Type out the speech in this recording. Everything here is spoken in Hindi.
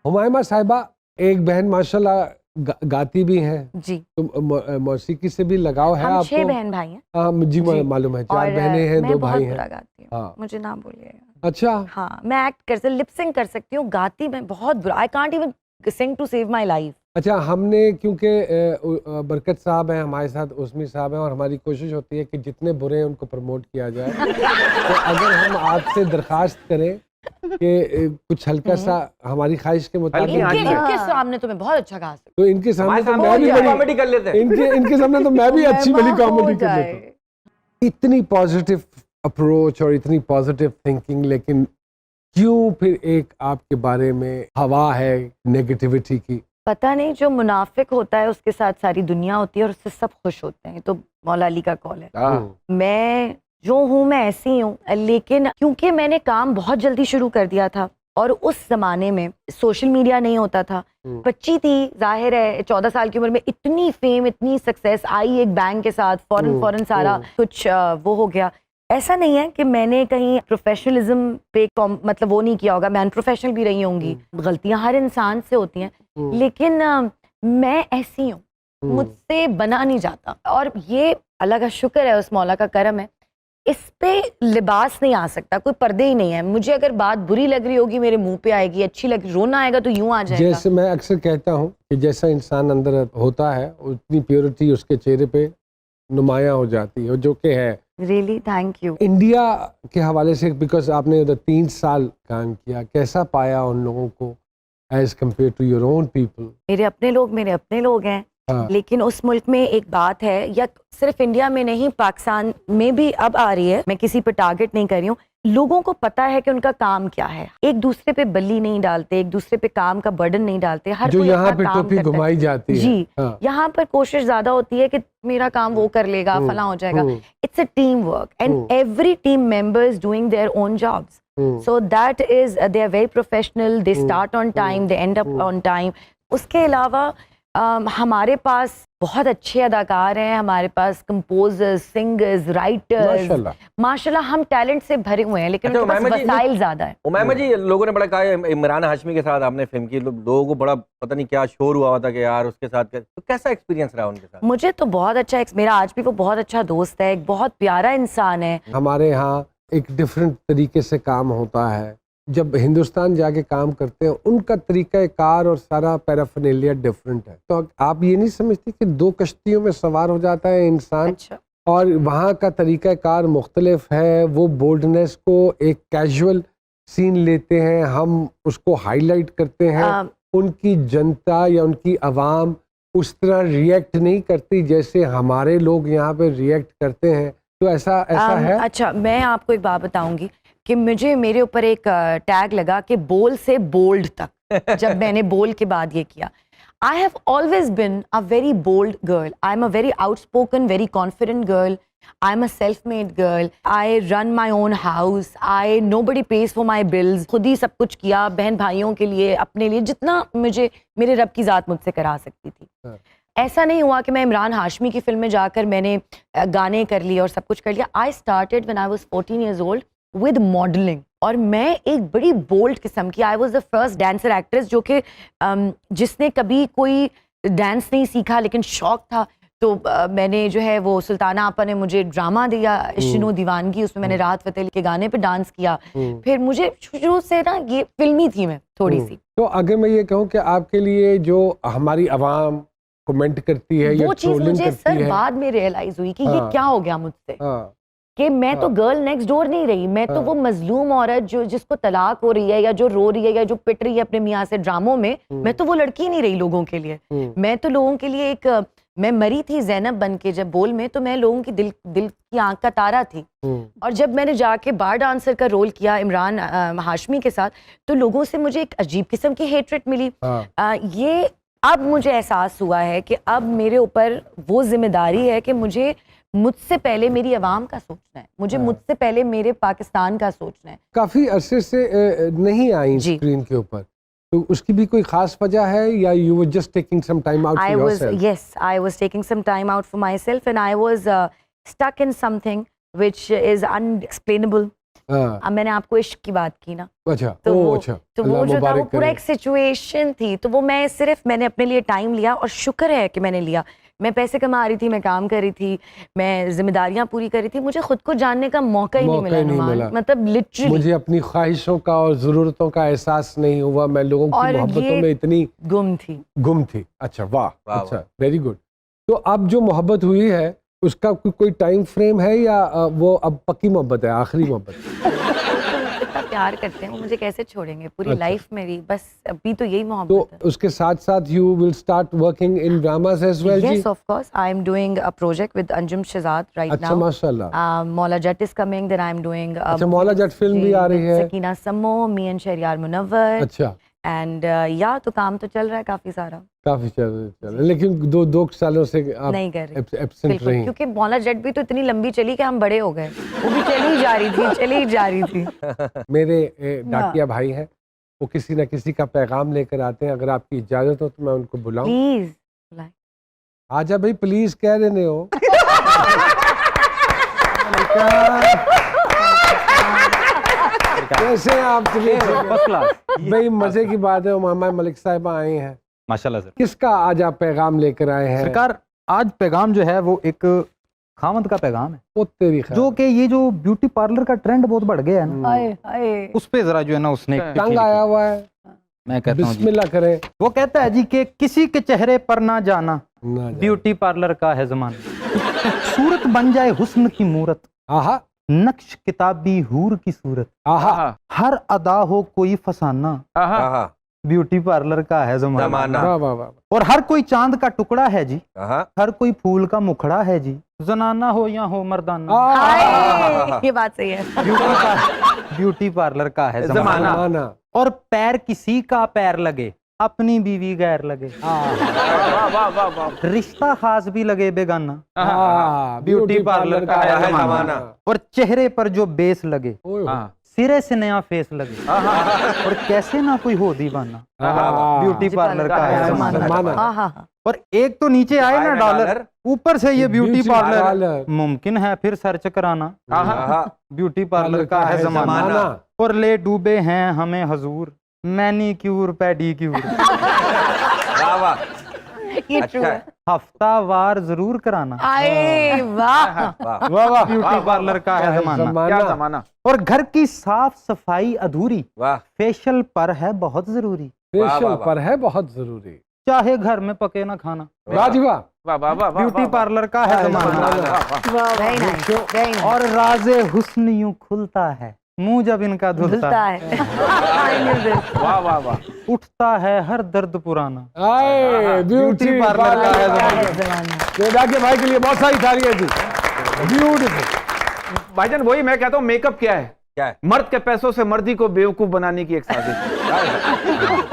हुमायमा साहिबा एक बहन माशाल्लाह गाती भी हैं जी। तो मौसीकी से भी लगाव है हम आपको? 6 बहन भाई हैं। जी जी। मालूम है, 4 और बहनें हैं, 2 मैं भाई बहुत हैं। बुरा गाती हूँ, हाँ। मुझे ना बोलिएगा। अच्छा। हाँ, मैं एक्ट कर सकती, लिप सिंक कर सकती हूँ, गाती मैं बहुत बुरा, I can't even sing to save my life. अच्छा, हमने क्योंकि बरकत साहब हैं हमारे साथ, उस्मी साहब हैं, और हमारी कोशिश होती है कि जितने बुरे हैं उनको प्रमोट किया जाए। तो अगर हम आपसे दरखास्त करें कि कुछ हल्का सा हमारी ख्वाहिश के मुताबिक इनके सामने तो मैं बहुत अच्छा गा सकती तो इनके सामने तो मैं भी कॉमेडी कर लेते हैं। इनके सामने तो मैं भी अच्छी भली कॉमेडी कर लेता हूँ। इतनी पॉजिटिव अप्रोच और इतनी पॉजिटिव थिंकिंग, लेकिन क्यों फिर एक आपके बारे में हवा है नेगेटिविटी की? पता नहीं, जो मुनाफिक होता है उसके साथ सारी दुनिया होती है और उससे सब खुश होते हैं। तो मौला अली का कॉल है। मैं जो हूँ मैं ऐसी हूँ, लेकिन क्योंकि मैंने काम बहुत जल्दी शुरू कर दिया था और उस जमाने में सोशल मीडिया नहीं होता था, बच्ची थी, जाहिर है 14 साल की उम्र में इतनी फेम, इतनी सक्सेस आई एक बैंग के साथ, फौरन सारा कुछ वो हो गया। ऐसा नहीं है कि मैंने कहीं प्रोफेशनलिज्म पे मतलब वो नहीं किया होगा, मैं अनप्रोफेशनल भी रही होंगी, गलतियां हर इंसान से होती हैं, लेकिन मैं ऐसी हूँ, मुझसे बना नहीं जाता। और ये अल्लाह का शुक्र है, उस मौला का करम है, इस पे लिबास नहीं आ सकता, कोई पर्दे ही नहीं है। मुझे अगर बात बुरी लग रही होगी मेरे मुंह पे आएगी, अच्छी लग रोना आएगा तो यूं आ जाएगा। जैसे मैं अक्सर कहता हूँ कि जैसा इंसान अंदर होता है उतनी प्योरिटी उसके चेहरे पे नुमायां हो जाती है, जो कि है। Really thank you. इंडिया के हवाले से, बिकॉज आपने उधर 3 साल काम किया, कैसा पाया उन लोगों को as compare to your own people? मेरे अपने लोग हैं। हाँ। लेकिन उस मुल्क में एक बात है, या सिर्फ इंडिया में नहीं, पाकिस्तान में भी अब आ रही है, मैं किसी पे टारगेट नहीं कर रही हूँ, लोगों को पता है कि उनका काम क्या है, एक दूसरे पे बल्ली नहीं डालते, एक दूसरे पे काम का बर्डन नहीं डालते, हर जो कोई यहाँ अपना पे काम टोपी घुमाई जाती है। जी। हाँ। यहाँ पर कोशिश ज्यादा होती है कि मेरा काम वो कर लेगा, फला हो जाएगा। It's a team work and every team members doing their own jobs, so that is they are very professional, they start on time, they end up on time. उसके अलावा हमारे पास बहुत अच्छे अदाकार हैं, हमारे पास कंपोजर्स, सिंगर्स, राइटर्स, माशाल्लाह हम टैलेंट से भरे हुए हैं, लेकिन उनके पास वसाइल ज्यादा है। उमैमा जी, लोगों ने बड़ा कहा है इमरान हाशमी के साथ आपने फिल्म की, लोगों को बड़ा पता नहीं क्या शोर हुआ था कि यार उसके साथ, तो कैसा एक्सपीरियंस रहा उनके साथ? मुझे तो बहुत अच्छा, मेरा आज भी वो बहुत अच्छा दोस्त है, एक बहुत प्यारा इंसान है। हमारे यहाँ एक डिफरेंट तरीके से काम होता है, जब हिंदुस्तान जाके काम करते हैं उनका तरीका कार और सारा पैराफर्नेलिया डिफरेंट है। तो आप ये नहीं समझती कि 2 कश्तियों में सवार हो जाता है इंसान? अच्छा। और वहाँ का तरीका कार मुख्तलिफ है, वो बोल्डनेस को एक कैजुअल सीन लेते हैं, हम उसको हाईलाइट करते हैं, उनकी जनता या उनकी आवाम उस तरह रिएक्ट नहीं करती जैसे हमारे लोग यहाँ पे रिएक्ट करते हैं। तो ऐसा है? अच्छा, मैं आपको एक बात बताऊंगी कि मुझे मेरे ऊपर एक टैग लगा कि बोल से बोल्ड तक जब मैंने बोल के बाद ये किया। I have always been a very bold girl, I am a very outspoken, very confident girl, I am a self made girl, I run my own house, I nobody pays for my bills, खुद ही सब कुछ किया बहन भाइयों के लिए, अपने लिए, जितना मुझे मेरे रब की ज़ात मुझसे करा सकती थी। ऐसा नहीं हुआ कि मैं इमरान हाशमी की फिल्म में जाकर मैंने गाने कर लिए और सब कुछ कर लिया। I started when I was 14 years old with modelling, और मैं एक बड़ी बोल्ड किस्म की, I was the first dancer actress जो कि जिसने कभी कोई डांस नहीं सीखा लेकिन शौक था। तो मैंने जो है वो सुल्ताना आपा ने मुझे ड्रामा दिया इश्क दीवानगी, उसमें मैंने राहत फतेह अली के गाने पे डांस किया। फिर मुझे शुरू से ना ये फिल्मी थी मैं थोड़ी सी। तो अगर मैं ये कहूँ कि आपके लिए जो हमारी आवाम कमेंट करती है, वो चीज मुझे सर बाद में रियलाइज हुई कि ये क्या हो गया मुझसे, कि मैं तो गर्ल नेक्स्ट डोर नहीं रही, मैं तो वो मजलूम औरत जो जिसको तलाक हो रही है या जो रो रही है या जो पिट रही है अपने मियाँ से ड्रामों में, मैं तो वो लड़की नहीं रही लोगों के लिए। मैं तो लोगों के लिए एक, मैं मरी थी ज़ैनब बन के जब बोल में, तो मैं लोगों की दिल की आंख का तारा थी। और जब मैंने जाके बार डांसर का रोल किया इमरान हाशमी के साथ, तो लोगों से मुझे एक अजीब किस्म की हेट्रेट मिली। ये अब मुझे एहसास हुआ है कि अब मेरे ऊपर वो जिम्मेदारी है कि मुझसे पहले मेरी आवाम का सोचना है, मुझे मुझसे पहले मेरे पाकिस्तान का सोचना है। काफी अरसे से नहीं आई स्क्रीन के ऊपर, तो उसकी भी कोई खास वजह है या you were just taking some time out for yourself? Yes, I was taking some time out for myself and I was stuck in something which is unexplainable. हाँ, अब मैंने आपको इश्क की बात की ना, अच्छा तो ओ वो- अच्छा तो अल्लाह वो जो था वो मुबारक पूरा करे। एक सिचुएशन थी, तो वो मैंने अपने लिए टाइम लिया और शुक्र है कि मैंने लिया। मैं पैसे कमा रही थी, मैं काम कर रही थी, मैं जिम्मेदारियां पूरी कर रही थी, मुझे खुद को जानने का मौका ही नहीं मौका मिला ही नहीं नुमान, मिला। मतलब लिटरली मुझे अपनी ख्वाहिशों का और ज़रूरतों का एहसास नहीं हुआ, मैं लोगों की और मोहब्बतों ये में इतनी गुम थी। गुम थी। अच्छा वाह, वाह, अच्छा वेरी गुड। तो अब जो मोहब्बत हुई है उसका कोई टाइम फ्रेम है या वो अब पक्की मोहब्बत है, आखिरी मोहब्बत? इतना प्यार करते हैं वो, मुझे कैसे छोड़ेंगे पूरी अच्छा। लाइफ मेरी, बस अभी तो यही तो मोहब्बत है। उसके साथ साथ you will start working in dramas as well जी? Yes, of course. I am doing a project with Anjum Shehzad right अच्छा now. माशाल्लाह। Maula Jatt is coming. Then I am doing. अच्छा, मौला जट फिल्म भी आ रही है। Sakina Sammo, me and Shahriyar Munawwar. अच्छा, And yeah, तो काम तो चल रहा है काफी सारा। काफी चल लेकिन दो सालों से आप नहीं कर रही। एब्सेंट बिल्कुल, रही। क्योंकि मौला जट भी तो इतनी लंबी चली कि हम बड़े हो गए। वो भी चली ही जा रही थी, चली ही जा रही थी। मेरे डाकिया भाई हैं, वो किसी न किसी का पैगाम लेकर आते हैं, अगर आपकी इजाजत हो तो मैं उनको बुलाऊं? प्लीज। आजा भाई प्लीज कह रहे हो। कैसे हैं आप फर्स्ट क्लास भाई? मजे की बात है, मामा मलिक साहिबा आए हैं। माशाल्लाह सर। किसका आज आप पैगाम लेकर आए हैं? सरकार आज पैगाम जो है वो एक खामद का पैगाम है, वो तेरी खैर। जो कि ये जो ब्यूटी पार्लर का ट्रेंड बहुत बढ़ गया है ना, हाय हाय। उस पे जरा जो है ना उसने एक चिट्ठी तंग लिखी। आया हुआ है, मैं कहता हूँ जी, बिस्मिल्लाह करें वो कहता है जी कि किसी के चेहरे पर ना जाना, ना जाने। ब्यूटी पार्लर का है जमाना, सूरत बन जाए हुस्न की मूरत, आहा नक्श किताबी हूर की सूरत, आहा हर अदा हो कोई फसाना, आहा, ब्यूटी पार्लर का है जमाना, जमाना। वाह वाह वाह। और हर कोई चांद का टुकड़ा है जी, आहा, हर कोई फूल का मुखड़ा है जी, जनाना हो या हो मर्दाना, हाय, ये बात सही है। ब्यूटी पार्लर का है जमाना। जमाना। और पैर किसी का पैर लगे, अपनी बीवी गैर लगे, रिश्ता खास भी लगे बेगाना, ब्यूटी पार्लर का है जमाना। और चेहरे पर जो बेस लगे, ओए होए। सिरे से नया फेस लगे, और कैसे ना कोई हो दीवाना, ब्यूटी पार्लर का है जमाना। जमाना। हाँ। और एक तो नीचे आए ना डॉलर, ऊपर से ये ब्यूटी पार्लर मुमकिन है फिर सर्च कराना, आहा, ब्यूटी पार्लर का है जमाना। और ले डूबे हैं हमें हजूर, मैनीक्यूर पेडीक्यूर, वाह वाह, ये अच्छा ट्रू है। है। हफ्तावार जरूर कराना, आए वाह। वाह, वाह वाह। ब्यूटी पार्लर का है जमाना। जमाना। और घर की साफ सफाई अधूरी, वाह, फेशियल पर है बहुत जरूरी, वाह, फेशियल वाह। पर है बहुत जरूरी। चाहे घर में पके ना खाना, वाह जी वाह। ब्यूटी पार्लर का है जमाना। Very nice, very nice. और राजे हुस्न यूं खुलता है, मुंह जब इनका धुलता धुलता है, है। I knew this. उठता है हर दर्द पुराना, आए ब्यूटी पार्लर का है जमाना। जमाना। तो डाकिया भाई के लिए बहुत सारी तालियां थी। ब्यूटीफुल। भाईजान वही मैं कहता हूँ, मेकअप क्या है? क्या है? मर्द के पैसों से मर्दी को बेवकूफ बनाने की एक साजिश।